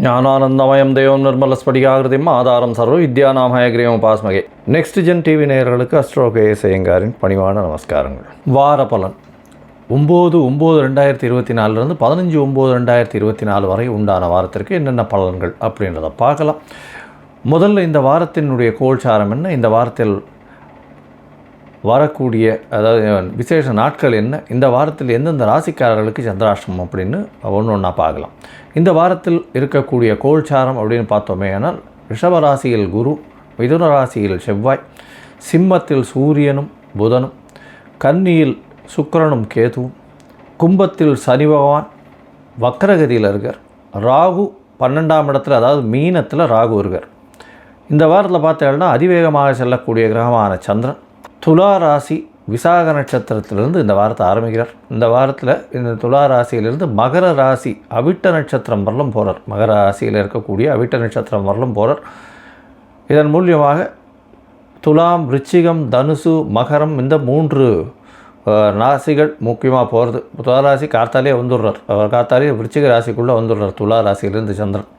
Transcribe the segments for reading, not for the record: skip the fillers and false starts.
ஞானானந்தமயம் தேவம் நிர்மலஸ்படிகாகிருதிம் ஆதாரம் சர்வ வித்யாநாமயகிரியம் உபாஸ்மகே. நெக்ஸ்ட் ஜென் டிவி நேயர்களுக்கு அஸ்ட்ரோ கேஎஸ் ஐயங்காரின் பணிவான நமஸ்காரங்கள். வார பலன் 9/9/2024 15/9/2024 வரை உண்டான வாரத்திற்கு என்னென்ன பலன்கள் அப்படின்றத பார்க்கலாம். முதல்ல இந்த வாரத்தினுடைய கோல்சாரம் என்ன, இந்த வாரத்தில் வரக்கூடிய அதாவது விசேஷ நாட்கள் என்ன, இந்த வாரத்தில் எந்தெந்த ராசிக்காரர்களுக்கு சந்திராஷ்டமம் அப்படின்னு ஒன்று ஒன்றா பார்க்கலாம். இந்த வாரத்தில் இருக்கக்கூடிய கோல்சாரம் அப்படின்னு பார்த்தோமே ஆனால், ரிஷபராசியில் குரு, மிதுன ராசியில் செவ்வாய், சிம்மத்தில் சூரியனும் புதனும், கன்னியில் சுக்கிரனும் கேதுவும், கும்பத்தில் சனி பகவான் வக்ரகதியில் இருக்கார், ராகு 12ஆம் இடத்துல அதாவது மீனத்தில் ராகு இருக்கார். இந்த வாரத்தில் பார்த்தீங்கன்னா அதிவேகமாக செல்லக்கூடிய கிரகமான சந்திரன் துலா ராசி விசாக நட்சத்திரத்திலிருந்து இந்த வாரத்தை ஆரம்பிக்கிறார். இந்த வாரத்தில் இந்த துலா ராசியிலிருந்து மகர ராசி அவிட்ட நட்சத்திரம் வரலும் போகிறார். மகர ராசியில் இருக்கக்கூடிய அவிட்ட நட்சத்திரம் வரலும் போகிறார். இதன் மூலியமாக துலாம், ரிச்சிகம், தனுசு, மகரம் இந்த 3 ராசிகள் முக்கியமாக போகிறது. துலா ராசி காத்தாலே வந்துடுறார். அவர் காத்தாலே விருச்சிக ராசிக்குள்ளே வந்துடுறார் துலா ராசியிலிருந்து சந்திரன்.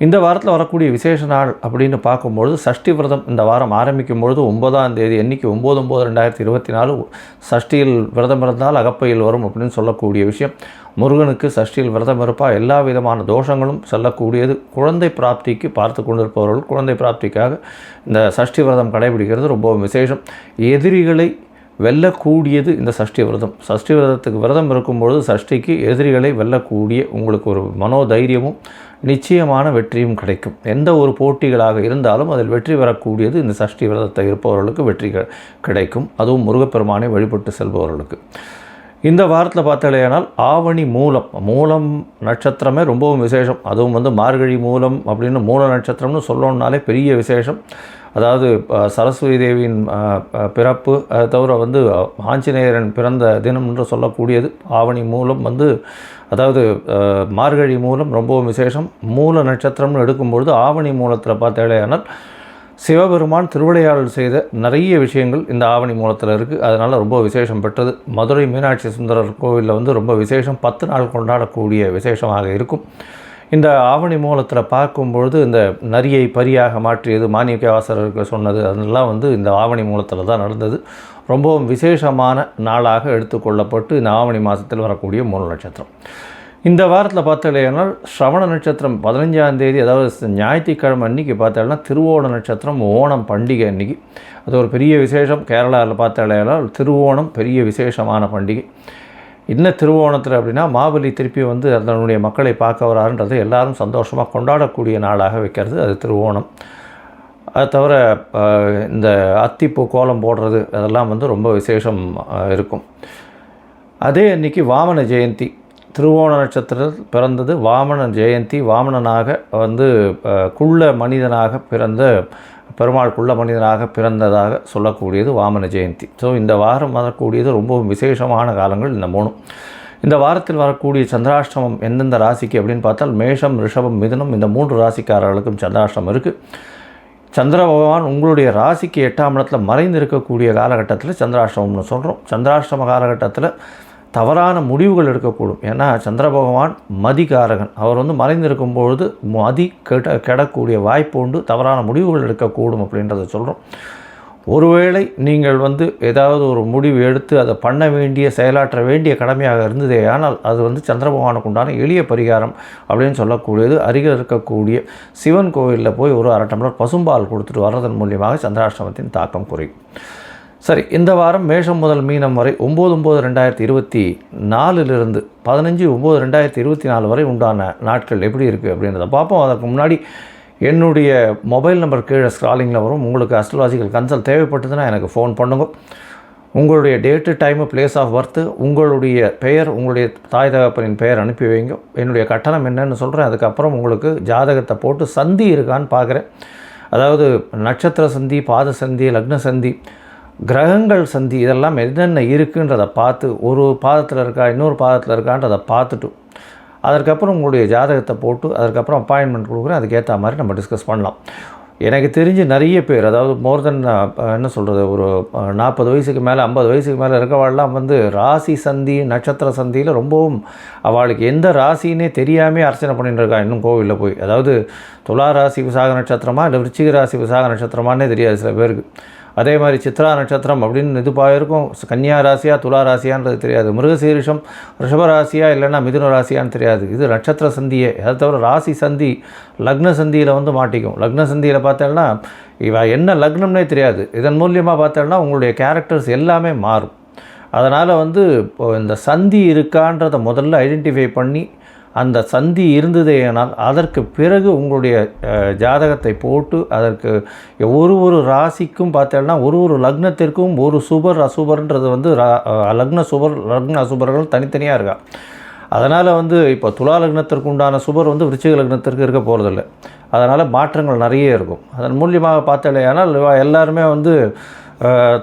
இந்த வாரத்தில் வரக்கூடிய விசேஷ நாள் அப்படின்னு பார்க்கும்பொழுது சஷ்டி விரதம் இந்த வாரம் ஆரம்பிக்கும் பொழுது 9ஆம் தேதி அன்றைக்கி 9/9/2024 சஷ்டியில் விரதம் இருந்தால் அகப்பையில் வரும் அப்படின்னு சொல்லக்கூடிய விஷயம். முருகனுக்கு சஷ்டியில் விரதம் இருப்பால் எல்லா விதமான தோஷங்களும் செல்லக்கூடியது. குழந்தை பிராப்திக்கு பார்த்து கொண்டிருப்பவர்கள் குழந்தை பிராப்திக்காக இந்த சஷ்டி விரதம் கடைபிடிக்கிறது ரொம்ப விசேஷம். எதிரிகளை வெல்லக்கூடியது இந்த சஷ்டி விரதம். சஷ்டி விரதத்துக்கு விரதம் இருக்கும்பொழுது சஷ்டிக்கு எதிரிகளை வெல்லக்கூடிய உங்களுக்கு ஒரு மனோதைரியமும் நிச்சயமான வெற்றியும் கிடைக்கும். எந்த ஒரு போட்டிகளாக இருந்தாலும் அதில் வெற்றி பெறக்கூடியது இந்த சஷ்டி விரதத்தை இருப்பவர்களுக்கு வெற்றி கிடைக்கும். அதுவும் முருகப்பெருமானை வழிபட்டு செல்பவர்களுக்கு. இந்த வாரத்தில் பார்த்தாலேயானால் ஆவணி மூலம் நட்சத்திரமே ரொம்பவும் விசேஷம். அதுவும் மார்கழி மூலம் அப்படின்னு மூல நட்சத்திரம்னு சொல்லணுன்னாலே பெரிய விசேஷம். அதாவது சரஸ்வதி தேவியின் பிறப்பு, அதை தவிர ஆஞ்சநேயரன் பிறந்த தினம் என்று சொல்லக்கூடியது ஆவணி மூலம் அதாவது மார்கழி மூலம் ரொம்பவும் விசேஷம். மூல நட்சத்திரம்னு எடுக்கும்பொழுது ஆவணி மூலத்தில் பார்த்தாலேயானால் சிவபெருமான் திருவிளையாடல் செய்த நிறைய விஷயங்கள் இந்த ஆவணி மூலத்தில் இருக்குது. அதனால் ரொம்ப விசேஷம் பெற்றது. மதுரை மீனாட்சி சுந்தரர் கோவிலில் ரொம்ப விசேஷம் 10 நாள் கொண்டாடக்கூடிய விசேஷமாக இருக்கும். இந்த ஆவணி மூலத்தில் பார்க்கும்பொழுது இந்த நரியை பரியாக மாற்றியது மாணிக்கவாசகருக்கு சொன்னது அதெல்லாம் இந்த ஆவணி மூலத்தில் தான் நடந்தது. ரொம்பவும் விசேஷமான நாளாக எடுத்துக்கொள்ளப்பட்டு இந்த ஆவணி மாதத்தில் வரக்கூடிய மூல நட்சத்திரம். இந்த வாரத்தில் பார்த்தாலேனா ஸ்ரவண நட்சத்திரம் 15ஆம் தேதி அதாவது ஞாயிற்றுக்கிழமை அன்றைக்கி பார்த்தாலேனா திருவோண நட்சத்திரம், ஓணம் பண்டிகை அன்றைக்கி. அது ஒரு பெரிய விசேஷம். கேரளாவில் பார்த்தாலேனா திருவோணம் பெரிய விசேஷமான பண்டிகை. இன்னும் திருவோணத்தில் அப்படின்னா மாபலி திருப்பி அதனுடைய மக்களை பார்க்க வராருன்றது எல்லாரும் சந்தோஷமாக கொண்டாடக்கூடிய நாளாக வைக்கிறது அது திருவோணம். அது தவிர இந்த அத்திப்பூ கோலம் போடுறது அதெல்லாம் ரொம்ப விசேஷம் இருக்கும். அதே அன்றைக்கி வாமன ஜெயந்தி. திருவோண நட்சத்திரத்தில் பிறந்தது வாமன ஜெயந்தி. வாமனனாக குள்ள மனிதனாக பிறந்த பெருமாள் குள்ள மனிதனாக பிறந்ததாக சொல்லக்கூடியது வாமன ஜெயந்தி. ஸோ இந்த வாரம் வரக்கூடியது ரொம்பவும் விசேஷமான காலங்கள் இந்த 3. இந்த வாரத்தில் வரக்கூடிய சந்திராஷ்டமம் எந்தெந்த ராசிக்கு அப்படின்னு பார்த்தால் மேஷம், ரிஷபம், மிதுனம் இந்த 3 ராசிக்காரர்களுக்கும் சந்திராஷ்டமம் இருக்குது. சந்திர பகவான் உங்களுடைய ராசிக்கு 8ஆம் இடத்துல மறைந்து இருக்கக்கூடிய காலகட்டத்தில் சந்திராஷ்டமம்னு சொல்கிறோம். சந்திராஷ்டம காலகட்டத்தில் தவறான முடிவுகள் எடுக்கக்கூடும். ஏன்னா சந்திர பகவான் மதிகாரகன். அவர் மறைந்திருக்கும் பொழுது மதி கெடக்கூடிய வாய்ப்பு உண்டு. தவறான முடிவுகள் எடுக்கக்கூடும் அப்படின்றத சொல்கிறோம். ஒருவேளை நீங்கள் ஏதாவது ஒரு முடிவு எடுத்து அதை பண்ண வேண்டிய செயலாற்ற வேண்டிய கடமையாக இருந்ததே ஆனால் அது சந்திர பகவானுக்கு உண்டான எளிய பரிகாரம் அப்படின்னு சொல்லக்கூடியது. அருகில் இருக்கக்கூடிய சிவன் கோவிலில் போய் ஒரு 1/2 டம்ளர் பசும்பால் கொடுத்துட்டு வர்றதன் மூலியமாக சந்திராஷ்டமத்தின் தாக்கம் குறையும். சரி, இந்த வாரம் மேஷம் முதல் மீனம் வரை 9/9/2024 15/9/2024 வரை உண்டான நாட்கள் எப்படி இருக்குது அப்படின்றத பார்ப்போம். அதற்கு முன்னாடி என்னுடைய மொபைல் நம்பர் கீழே ஸ்க்ராலிங்கில் வரும். உங்களுக்கு அஸ்ட்ராலஜிக்கல் கன்சல்ட் தேவைப்பட்டதுன்னா எனக்கு ஃபோன் பண்ணுங்க. உங்களுடைய date, time, place of birth, உங்களுடைய பெயர், உங்களுடைய தாய் தகப்பனின் பெயர் அனுப்பி வைங்க. என்னுடைய கட்டணம் என்னன்னு சொல்கிறேன். அதுக்கப்புறம் உங்களுக்கு ஜாதகத்தை போட்டு சந்தி இருக்கான்னு பார்க்குறேன். அதாவது நட்சத்திர சந்தி, பாத சந்தி, லக்ன சந்தி, கிரகங்கள் சந்தி இதெல்லாம் என்னென்ன இருக்குன்றதை பார்த்து ஒரு பாதத்தில் இருக்கா இன்னொரு பாதத்தில் இருக்கான்றதை பார்த்துட்டு அதற்கப்புறம் உங்களுடைய ஜாதகத்தை போட்டு அதற்கப்புறம் அப்பாயின்மெண்ட் கொடுக்குறேன். அதுக்கேற்ற மாதிரி நம்ம டிஸ்கஸ் பண்ணலாம். எனக்கு தெரிஞ்சு நிறைய பேர், அதாவது மோர் தென் என்ன சொல்கிறது, ஒரு 40 வயசுக்கு மேலே 50 வயசுக்கு மேலே இருக்கவாள்லாம் வந்து ராசி சந்தி நட்சத்திர சந்தியில் ரொம்பவும் அவளுக்கு எந்த ராசின்னே தெரியாமே அர்ச்சனை பண்ணிட்டு இருக்கா இன்னும் கோவிலில் போய். அதாவது துலா ராசி விசாக நட்சத்திரமா இல்லை விருச்சிக ராசி விசாக நட்சத்திரமானே தெரியாது சில பேருக்கு. அதே மாதிரி சித்ரா நட்சத்திரம் அப்படின்னு இதுப்பாக இருக்கும், கன்னியா ராசியா துலா ராசியான்றது தெரியாது, மிருகசீரிஷம் ரிஷபராசியா இல்லைன்னா மிதுன ராசியான்னு தெரியாது. இது நட்சத்திர சந்தியே. அதை தவிர ராசி சந்தி லக்ன சந்தியில் வந்து மாட்டிக்கும். லக்ன சந்தியில் பார்த்தேன்னா இவ என்ன லக்னம்னே தெரியாது. இதன் மூலியமாக பார்த்தேன்னா உங்களுடைய கேரக்டர்ஸ் எல்லாமே மாறும். அதனால் வந்து இப்போ இந்த சந்தி இருக்கான்றதை முதல்ல ஐடென்டிஃபை பண்ணி அந்த சந்தி இருந்ததேனால் அதற்கு பிறகு உங்களுடைய ஜாதகத்தை போட்டு அதற்கு ஒரு ராசிக்கும் பார்த்தேன்னா ஒரு லக்னத்திற்கும் ஒரு சுபர் அசுபர்ன்றது வந்து லக்ன சுபர் லக்ன அசுபர்கள் தனித்தனியாக இருக்கா. அதனால் வந்து இப்போ துலா லக்னத்திற்கு உண்டான சுபர் வந்து விருச்சிக லக்னத்திற்கு இருக்க போகிறதில்ல. அதனால் மாற்றங்கள் நிறைய இருக்கும். அதன் மூலியமாக பார்த்தலையானால் எல்லாருமே வந்து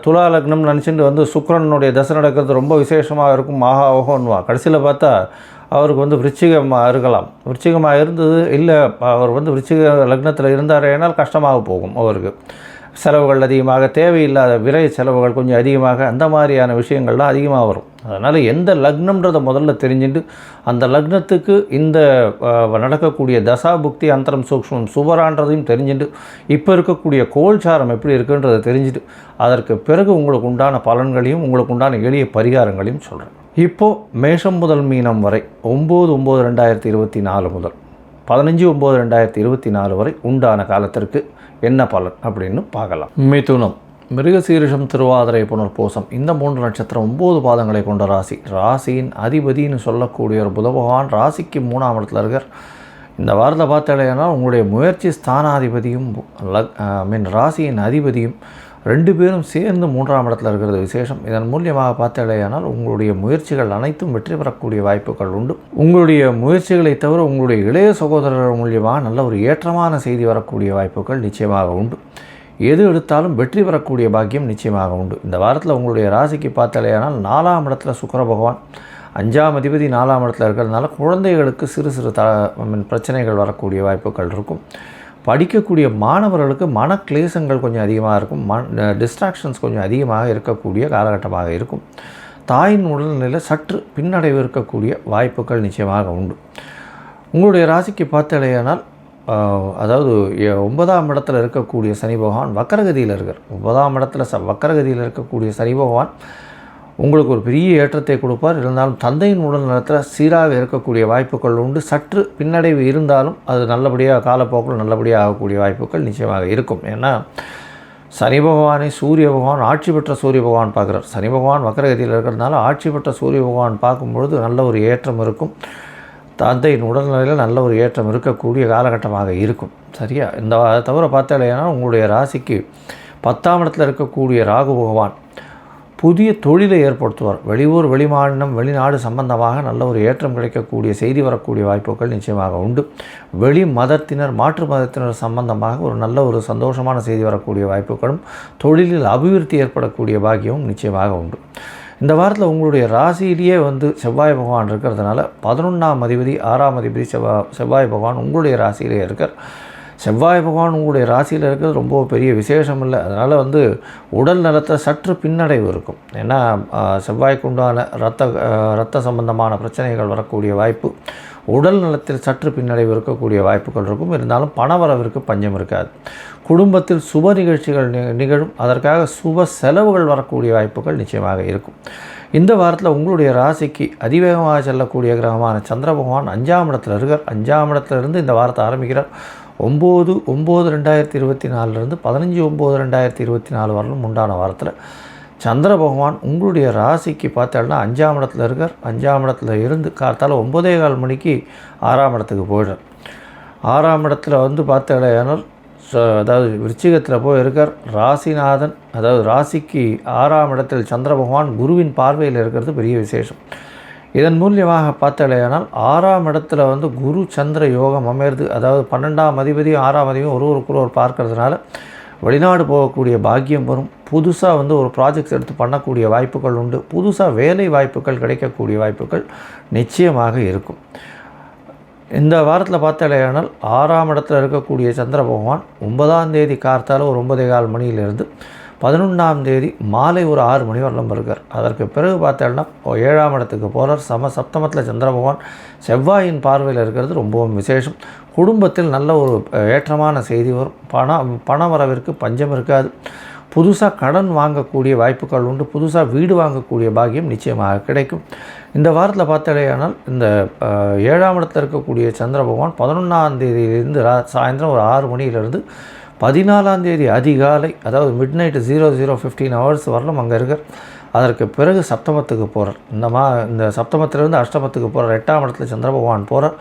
துலா லக்னம் நினச்சிட்டு வந்து சுக்கிரனுடைய தசை நடக்கிறது ரொம்ப விசேஷமாக இருக்கும், மகா ஓகோன்னுவா. கடைசியில் பார்த்தா அவருக்கு வந்து விருச்சிகமாக இருக்கலாம். விருச்சிகமாக இருந்தது இல்லை, அவர் வந்து விருச்சிக லக்னத்தில் இருந்தாரேனால் கஷ்டமாக போகும். அவருக்கு செலவுகள் அதிகமாக, தேவையில்லாத விரை செலவுகள் கொஞ்சம் அதிகமாக, அந்த மாதிரியான விஷயங்கள்லாம் அதிகமாக வரும். அதனால் எந்த லக்னம்ன்றதை முதல்ல தெரிஞ்சுட்டு அந்த லக்னத்துக்கு இந்த நடக்கக்கூடிய தசா புக்தி அந்தரம் சூக்ஷ்மம் சுபரான்றதையும் தெரிஞ்சுட்டு இப்போ இருக்கக்கூடிய கோல்சாரம் எப்படி இருக்குன்றதை தெரிஞ்சுட்டு அதற்கு பிறகு உங்களுக்கு உண்டான பலன்களையும் உங்களுக்கு உண்டான எளிய பரிகாரங்களையும் சொல்கிறேன். இப்போது மேஷம் முதல் மீனம் வரை 9/9/2024 முதல் 15/9/2024 வரை உண்டான காலத்திற்கு என்ன பலன் அப்படின்னு பார்க்கலாம். மிதுனம், மிருகசீரிஷம், திருவாதிரை, புனர்பூசம் இந்த 3 நட்சத்திரம் 9 பாதங்களை கொண்ட ராசி. ராசியின் அதிபதினு சொல்லக்கூடிய ஒரு புத பகவான் ராசிக்கு 3ஆம் இடத்துல இருக்கார். இந்த வாரத்தை பார்த்தாலேனா உங்களுடைய முயற்சி ஸ்தானாதிபதியும் ராசியின் அதிபதியும் 2 பேரும் சேர்ந்து 3ஆம் இடத்துல இருக்கிறது விசேஷம். இதன் மூலியமாக பார்த்தாலேயானால் உங்களுடைய முயற்சிகள் அனைத்தும் வெற்றி பெறக்கூடிய வாய்ப்புகள் உண்டு. உங்களுடைய முயற்சிகளை தவிர உங்களுடைய இளைய சகோதரர் மூலியமாக நல்ல ஒரு ஏற்றமான செய்தி வரக்கூடிய வாய்ப்புகள் நிச்சயமாக உண்டு. எது எடுத்தாலும் வெற்றி பெறக்கூடிய பாக்கியம் நிச்சயமாக உண்டு. இந்த வாரத்தில் உங்களுடைய ராசிக்கு பார்த்தாலேயானால் 4ஆம் இடத்துல சுக்கிர பகவான் 5ஆம் அதிபதி 4ஆம் இடத்துல இருக்கிறதுனால குழந்தைகளுக்கு சிறு சிறு பிரச்சனைகள் வரக்கூடிய வாய்ப்புகள் இருக்கும். படிக்கக்கூடிய மாணவர்களுக்கு மனக்லேசங்கள் கொஞ்சம் அதிகமாக இருக்கும். டிஸ்ட்ராக்ஷன்ஸ் கொஞ்சம் அதிகமாக இருக்கக்கூடிய காலகட்டமாக இருக்கும். தாயின் உடல்நிலையில் சற்று பின்னடைவு இருக்கக்கூடிய வாய்ப்புகள் நிச்சயமாக உண்டு. உங்களுடைய ராசிக்கு பார்த்தாலேயானால் அதாவது 9ஆம் இடத்துல இருக்கக்கூடிய சனி பகவான் வக்கரகதியில் இருக்கார். 9ஆம் இடத்துல வக்கரகதியில் இருக்கக்கூடிய சனி பகவான் உங்களுக்கு ஒரு பெரிய ஏற்றத்தை கொடுப்பார். இருந்தாலும் தந்தையின் உடல் நலத்தில் சீராக இருக்கக்கூடிய வாய்ப்புகள் உண்டு. சற்று பின்னடைவு இருந்தாலும் அது நல்லபடியாக காலப்போக்கில் நல்லபடியாக ஆகக்கூடிய வாய்ப்புகள் நிச்சயமாக இருக்கும். ஏன்னா சனி பகவானை சூரிய பகவான் ஆட்சி பெற்ற சூரிய பகவான் பார்க்குறார். சனி பகவான் வக்கரகதியில் இருக்கிறதுனால ஆட்சி பெற்ற சூரிய பகவான் பார்க்கும்பொழுது நல்ல ஒரு ஏற்றம் இருக்கும். தந்தையின் உடல்நிலையில் நல்ல ஒரு ஏற்றம் இருக்கக்கூடிய காலகட்டமாக இருக்கும். சரியா? இந்த தவிர பார்த்தாலேனா உங்களுடைய ராசிக்கு 10ஆம் இடத்துல இருக்கக்கூடிய ராகு பகவான் புதிய தொழிலை ஏற்படுத்துவார். வெளியூர் வெளிமாநிலம் வெளிநாடு சம்பந்தமாக நல்ல ஒரு ஏற்றம் கிடைக்கக்கூடிய செய்தி வரக்கூடிய வாய்ப்புகள் நிச்சயமாக உண்டு. வெளி மதத்தினர் மாற்று மதத்தினர் சம்பந்தமாக ஒரு நல்ல ஒரு சந்தோஷமான செய்தி வரக்கூடிய வாய்ப்புகளும் தொழிலில் அபிவிருத்தி ஏற்படக்கூடிய பாக்கியமும் நிச்சயமாக உண்டு. இந்த வாரத்தில் உங்களுடைய ராசியிலேயே வந்து செவ்வாய் பகவான் இருக்கிறதுனால 11ஆம் அதிபதி 6ஆம் அதிபதி செவ்வாய் பகவான் உங்களுடைய ராசியிலே இருக்கார். செவ்வாய் பகவான் உங்களுடைய ராசியில் இருக்கிறது ரொம்ப பெரிய விசேஷம் இல்லை. அதனால் வந்து உடல் நலத்தை சற்று பின்னடைவு இருக்கும். ஏன்னா செவ்வாய்க்கு உண்டான இரத்த சம்பந்தமான பிரச்சனைகள் வரக்கூடிய வாய்ப்பு, உடல் நலத்தில் சற்று பின்னடைவு இருக்கக்கூடிய வாய்ப்புகள் இருக்கும். இருந்தாலும் பணவரவிற்கு பஞ்சம் இருக்காது. குடும்பத்தில் சுப நிகழ்ச்சிகள் நிகழும். அதற்காக சுப செலவுகள் வரக்கூடிய வாய்ப்புகள் நிச்சயமாக இருக்கும். இந்த வாரத்தில் உங்களுடைய ராசிக்கு அதிவேகமாக செல்லக்கூடிய கிரகமான சந்திர பகவான் 5ஆம் இடத்துல இருக்கார். 5ஆம் இடத்துலேருந்து இந்த வாரத்தை ஆரம்பிக்கிறார். 9/9/2024 15/9/2024 வரலும் உண்டான வாரத்தில் சந்திர பகவான் உங்களுடைய ராசிக்கு பார்த்தாலும் 5ஆம் இடத்துல இருக்கார். 5ஆம் இடத்துல இருந்து காத்தால் 9:15 மணிக்கு 6ஆம் இடத்துக்கு போயிடுறார். 6ஆம் இடத்துல வந்து பார்த்தாலும் அதாவது விருச்சிகத்தில் போய் இருக்கார். ராசிநாதன் அதாவது ராசிக்கு 6ஆம் இடத்தில் சந்திர பகவான் குருவின் பார்வையில் இருக்கிறது பெரிய விசேஷம். இதன் மூலியமாக பார்த்தாலேயானால் 6ஆம் இடத்துல வந்து குரு சந்திர யோகம் அமையிறது. அதாவது 12ஆம் அதிபதியும் 6ஆம் அதிபதியும் ஒருவருக்குள்ளவர் பார்க்கறதுனால வெளிநாடு போகக்கூடிய பாக்கியம் வரும். புதுசாக வந்து ஒரு ப்ராஜெக்ட்ஸ் எடுத்து பண்ணக்கூடிய வாய்ப்புகள் உண்டு. புதுசாக வேலை வாய்ப்புகள் கிடைக்கக்கூடிய வாய்ப்புகள் நிச்சயமாக இருக்கும். இந்த வாரத்தில் பார்த்தாலேயானால் 6ஆம் இடத்துல இருக்கக்கூடிய சந்திர பகவான் 9ஆம் தேதி கார்த்தால ஒரு 9:15 மணியிலிருந்து 11ஆம் தேதி மாலை ஒரு 6 மணி வரலும் இருக்கார். அதற்கு பிறகு பார்த்தோம்னா 7ஆம் இடத்துக்கு போகிறார். சப்தமத்தில் சந்திர பகவான் செவ்வாயின் பார்வையில் இருக்கிறது ரொம்பவும் விசேஷம். குடும்பத்தில் நல்ல ஒரு ஏற்றமான செய்தி வரும். பண வரவிற்கு பஞ்சம் இருக்காது. புதுசாக கடன் வாங்கக்கூடிய வாய்ப்புகள் உண்டு. புதுசாக வீடு வாங்கக்கூடிய பாக்கியம் நிச்சயமாக கிடைக்கும். இந்த வாரத்தில் பார்த்தாலேயானால் இந்த 7ஆம் இடத்தில் இருக்கக்கூடிய சந்திர பகவான் 11ஆம் தேதியிலிருந்து சாயந்தரம் ஒரு 6 மணியிலிருந்து 14ஆம் தேதி அதிகாலை, அதாவது மிட்நைட்டு 00:15 ஹவர்ஸ் வரலும் அங்கே இருக்கார். அதற்கு பிறகு சப்தமத்துக்கு போகிறார். இந்த சப்தமத்திலிருந்து அஷ்டமத்துக்கு போகிறார். 8ஆம் இடத்துல சந்திர பகவான் போகிறார்.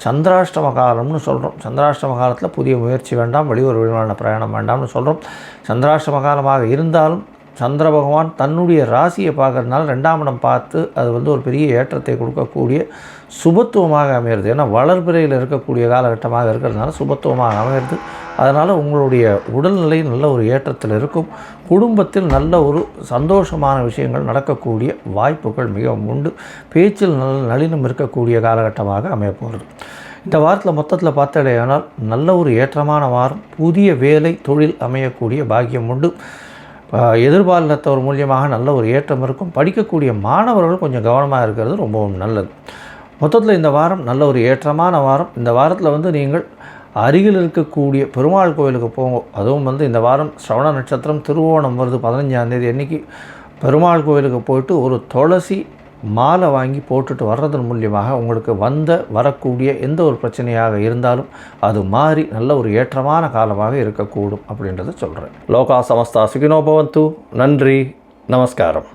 சந்திராஷ்டம காலம்னு சொல்கிறோம். சந்திராஷ்டம காலத்தில் புதிய முயற்சி வேண்டாம், வெளியூர் வெளிமான பிரயாணம் வேண்டாம்னு சொல்கிறோம். சந்திராஷ்டம காலமாக இருந்தாலும் சந்திர பகவான் தன்னுடைய ராசியை பார்க்கறதுனால 2ஆம் இடம் பார்த்து அது ஒரு பெரிய ஏற்றத்தை கொடுக்கக்கூடிய சுபத்துவமாக அமையிறது. ஏன்னா வளர்பிறையில் இருக்கக்கூடிய காலகட்டமாக இருக்கிறதுனால சுபத்துவமாக அமையிறது. அதனால் உங்களுடைய உடல்நிலை நல்ல ஒரு ஏற்றத்தில் இருக்கும். குடும்பத்தில் நல்ல ஒரு சந்தோஷமான விஷயங்கள் நடக்கக்கூடிய வாய்ப்புகள் மிகவும் உண்டு. பேச்சில் நளினம் இருக்கக்கூடிய காலகட்டமாக அமையப்போகிறது. இந்த வாரத்தில் மொத்தத்தில் பார்த்தாலேயானால் நல்ல ஒரு ஏற்றமான வாரம். புதிய வேலை தொழில் அமையக்கூடிய பாக்கியம் உண்டு. எதிர்பாலினத்தவர் மூலியமாக நல்ல ஒரு ஏற்றம் இருக்கும். படிக்கக்கூடிய மாணவர்கள் கொஞ்சம் கவனமாக இருக்கிறது ரொம்பவும் நல்லது. மொத்தத்தில் இந்த வாரம் நல்ல ஒரு ஏற்றமான வாரம். இந்த வாரத்தில் நீங்கள் அருகில் இருக்கக்கூடிய பெருமாள் கோவிலுக்கு போங்க. அதுவும் இந்த வாரம் ஸ்ரவண நட்சத்திரம் திருவோணம் வருது 15ஆம் தேதி அன்றைக்கி பெருமாள் கோவிலுக்கு போயிட்டு ஒரு துளசி மாலை வாங்கி போட்டுட்டு வர்றதன் மூலியமாக உங்களுக்கு வரக்கூடிய எந்த ஒரு பிரச்சனையாக இருந்தாலும் அது மாறி நல்ல ஒரு ஏற்றமான காலமாக இருக்கக்கூடும் அப்படின்றத சொல்கிறேன். லோகா சமஸ்தா சுகினோ பவந்து. நன்றி, நமஸ்காரம்.